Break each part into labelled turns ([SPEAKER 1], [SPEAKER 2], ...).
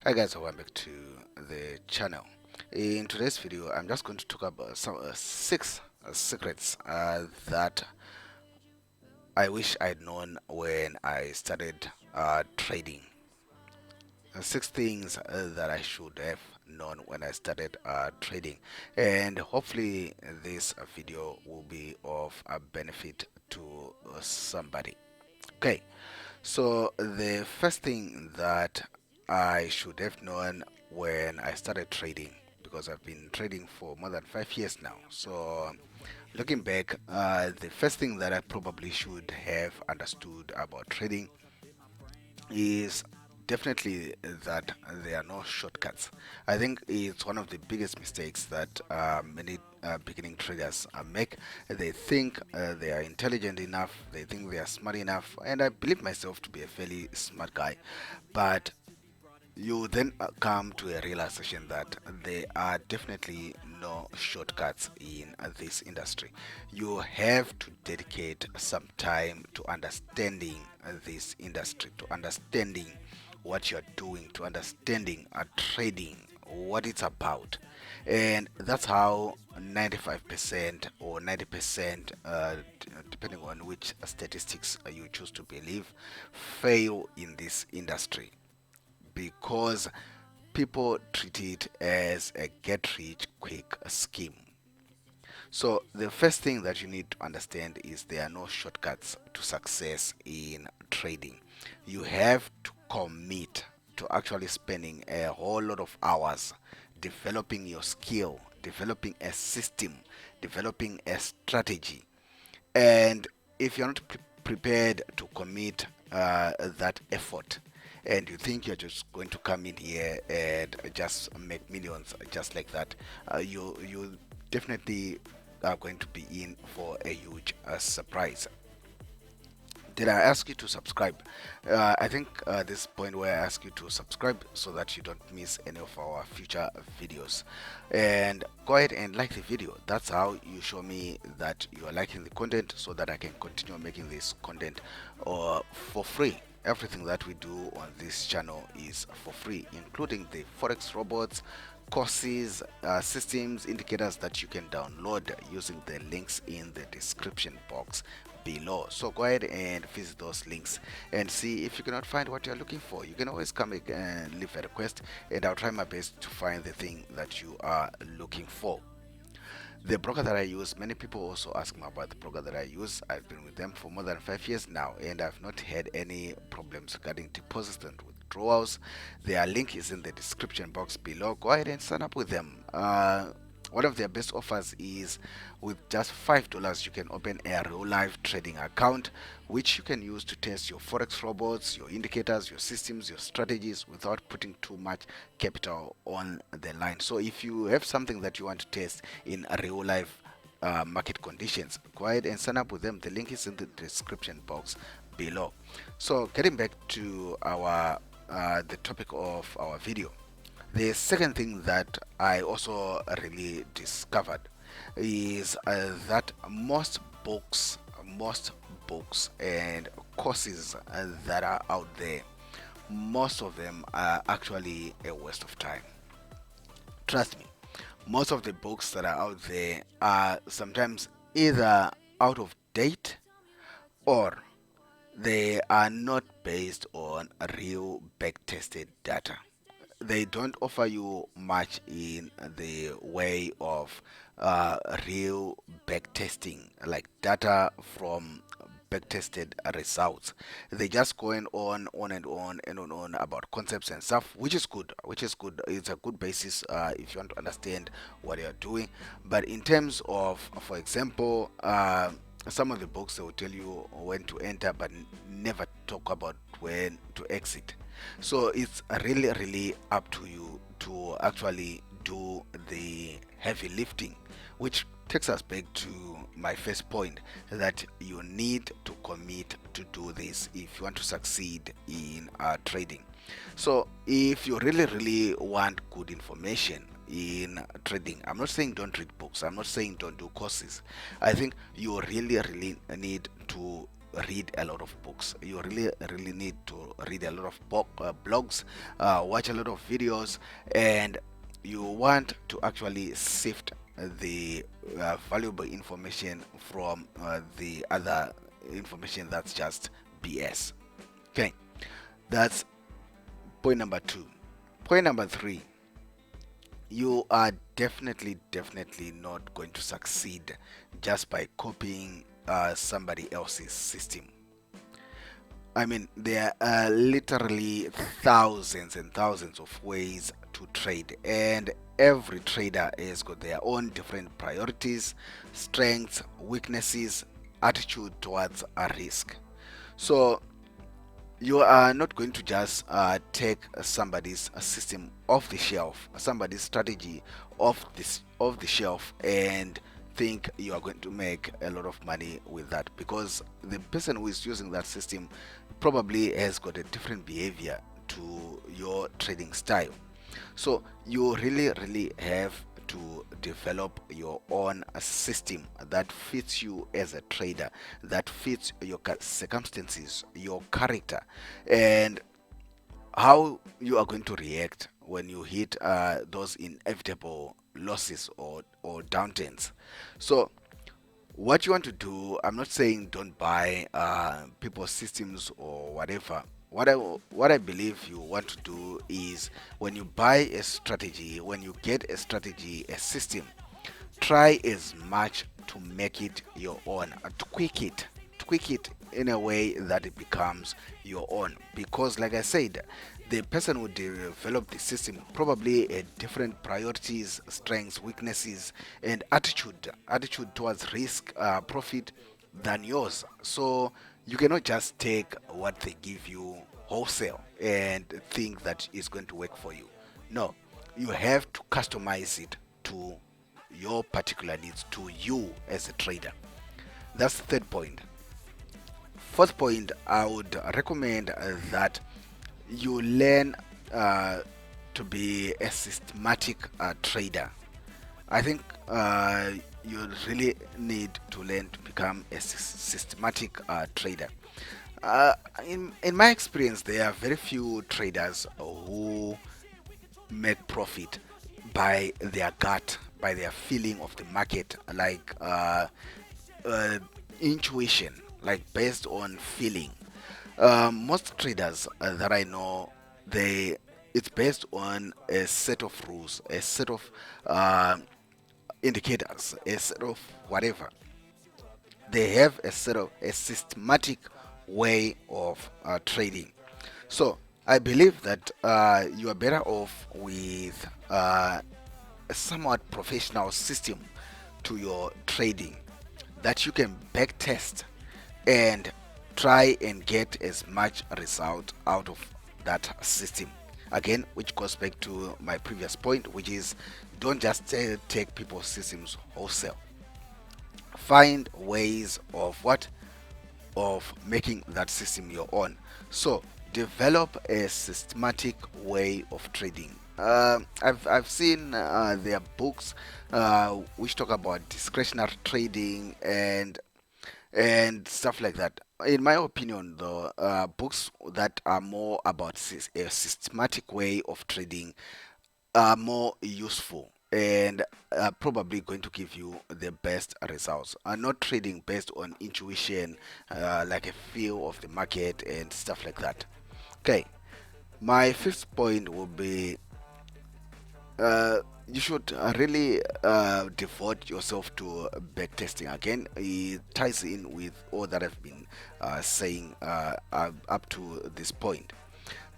[SPEAKER 1] Hi guys, welcome back to the channel. In today's video, I'm just going to talk about some six secrets that I wish I'd known when I started trading. Six things that I should have known when I started trading, and hopefully this video will be of a benefit to somebody. Okay, so the first thing that I should have known when I started trading, because I've been trading for more than 5 years now. So looking back, the first thing that I probably should have understood about trading is definitely that there are no shortcuts. I think it's one of the biggest mistakes that many beginning traders make. They think they are intelligent enough, they think they are smart enough, and I believe myself to be a fairly smart guy. But you then come to a realization that there are definitely no shortcuts in this industry. You have to dedicate some time to understanding this industry, to understanding what you're doing, to understanding trading, what it's about. And that's how 95% or 90%, depending on which statistics you choose to believe, fail in this industry because people treat it as a get rich quick scheme. So, the first thing that you need to understand is there are no shortcuts to success in trading. You have to commit to actually spending a whole lot of hours developing your skill, developing a system, developing a strategy. And if you're not prepared to commit that effort, and you think you're just going to come in here and just make millions just like that, you definitely are going to be in for a huge surprise. Did I ask you to subscribe? I think this point where I ask you to subscribe so that you don't miss any of our future videos. And go ahead and like the video. That's how you show me that you are liking the content so that I can continue making this content for free. Everything that we do on this channel is for free, including the Forex robots, courses, systems, indicators that you can download using the links in the description box below. So go ahead and visit those links and see if you cannot find what you're looking for. You can always come and leave a request, and I'll try my best to find the thing that you are looking for. The broker that I use, many people also ask me about the broker that I use. I've been with them for more than 5 years now, and I've not had any problems regarding deposits and withdrawals. Their link is in the description box below. Go ahead and sign up with them. One of their best offers is with just $5 you can open a real life trading account, which you can use to test your forex robots, your indicators, your systems, your strategies without putting too much capital on the line. So if you have something that you want to test in a real life market conditions, go ahead and sign up with them. The link is in the description box below. So getting back to our the topic of our video, the second thing that I also really discovered is that most books and courses that are out there, most of them are actually a waste of time. Trust me, most of the books that are out there are sometimes either out of date or they are not based on real back-tested data. They don't offer you much in the way of real backtesting, like data from backtested results. They just going on and on and on about concepts and stuff, which is good. Which is good. It's a good basis if you want to understand what you're doing. But in terms of, for example, some of the books they will tell you when to enter, but never talk about when to exit. So it's really up to you to actually do the heavy lifting, which takes us back to my first point that you need to commit to do this if you want to succeed in trading. So if you really want good information in trading, I'm not saying don't read books, I'm not saying don't do courses. I think you really need to read a lot of books. You really need to read a lot of blogs, watch a lot of videos, and you want to actually sift the valuable information from the other information that's just BS. Okay, that's point number 2. Point number 3, you are definitely not going to succeed just by copying somebody else's system. I mean, there are literally thousands and thousands of ways to trade, and every trader has got their own different priorities, strengths, weaknesses, attitude towards a risk. So you are not going to just take somebody's system off the shelf, somebody's strategy off the shelf, and think you are going to make a lot of money with that, because the person who is using that system probably has got a different behavior to your trading style. So you really have to develop your own system that fits you as a trader, that fits your circumstances, your character, and how you are going to react when you hit those inevitable losses or downturns. So what you want to do, I'm not saying don't buy people's systems or whatever. What I believe you want to do is, when you buy a strategy, when you get a strategy, a system, try as much to make it your own, tweak it in a way that it becomes your own. Because, like I said, the person who developed the system probably had different priorities, strengths, weaknesses, and attitude towards risk, profit than yours. So you cannot just take what they give you wholesale and think that it's going to work for you. No, you have to customize it to your particular needs, to you as a trader. That's the third point. Fourth point, I would recommend that you learn to be a systematic trader. I think you really need to learn to become a systematic trader. Uh, in my experience, there are very few traders who make profit by their gut, by their feeling of the market, like uh, intuition, like based on feeling. Most traders that I know, they it's based on a set of rules, a set of indicators, a set of whatever. They have a systematic way of trading. So I believe that you are better off with a somewhat professional system to your trading that you can back test and try and get as much result out of that system. Again, which goes back to my previous point, which is, don't just take people's systems wholesale. Find ways of making that system your own. So develop a systematic way of trading. I've seen there are books which talk about discretionary trading and stuff like that. In my opinion, though, books that are more about a systematic way of trading are more useful and are probably going to give you the best results. Are not trading based on intuition, like a feel of the market and stuff like that. Okay, my fifth point will be uh, you should really devote yourself to backtesting. Again, it ties in with all that I've been saying up to this point,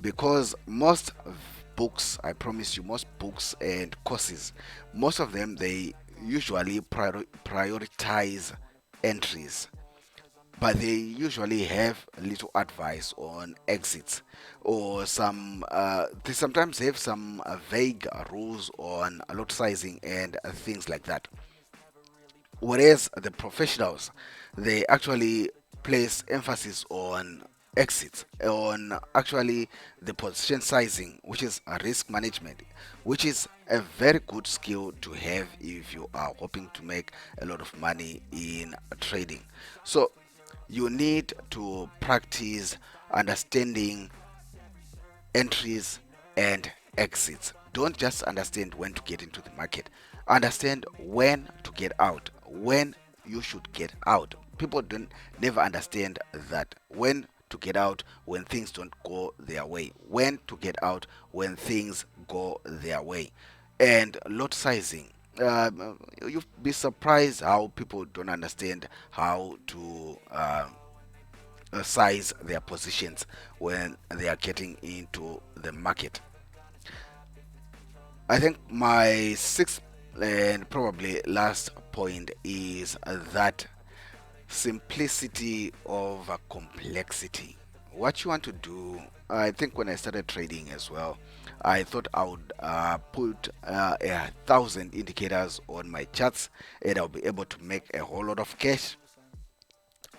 [SPEAKER 1] because most books, I promise you, most books and courses, most of them, they usually prioritize entries, but they usually have little advice on exits, or they sometimes have some vague rules on lot sizing and things like that. Whereas the professionals, they actually place emphasis on exits, on actually the position sizing, which is a risk management, which is a very good skill to have if you are hoping to make a lot of money in trading. So You need to practice understanding entries and exits. Don't just understand when to get into the market. Understand when to get out, when you should get out. People don't never understand that when to get out when things don't go their way, when to get out when things go their way. And lot sizing. You'll be surprised how people don't understand how to size their positions when they are getting into the market. I think my sixth and probably last point is that simplicity over complexity. What you want to do, I think when I started trading as well, I thought I would put 1,000 indicators on my charts and I'll be able to make a whole lot of cash.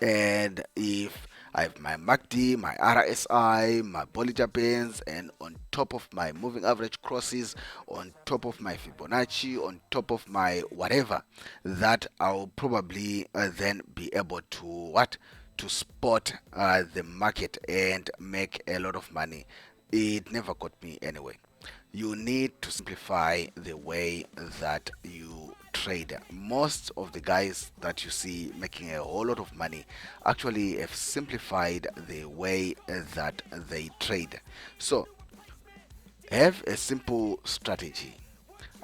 [SPEAKER 1] And if I have my MACD, my RSI, my Bollinger Bands, and on top of my moving average crosses, on top of my Fibonacci, on top of my whatever, that I'll probably then be able to what? To spot the market and make a lot of money. It never got me anyway. You need to simplify the way that you trade. Most of the guys that you see making a whole lot of money actually have simplified the way that they trade. So have a simple strategy.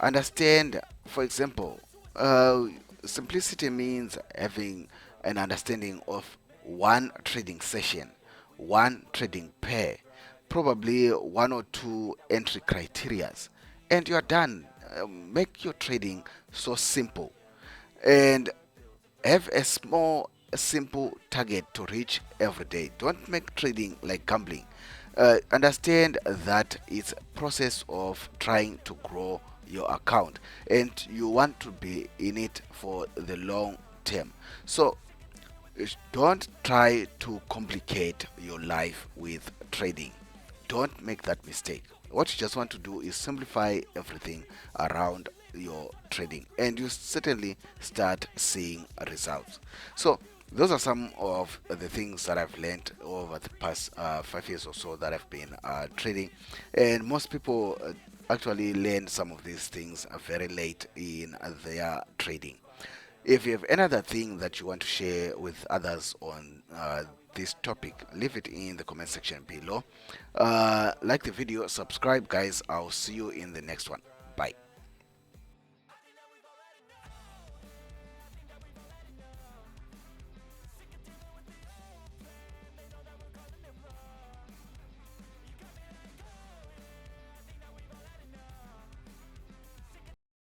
[SPEAKER 1] Understand, for example, simplicity means having an understanding of one trading session, one trading pair, probably one or two entry criterias, and you are done. Make your trading so simple. And have a small, simple target to reach every day. Don't make trading like gambling. Understand that it's a process of trying to grow your account and you want to be in it for the long term. So don't try to complicate your life with trading. Don't make that mistake. What you just want to do is simplify everything around your trading, and you certainly start seeing results. So, those are some of the things that I've learned over the past 5 years or so that I've been trading, and most people actually learn some of these things very late in their trading. If you have another thing that you want to share with others on this topic, leave it in the comment section below. Like the video, subscribe, guys. I'll see you in the next one. Bye.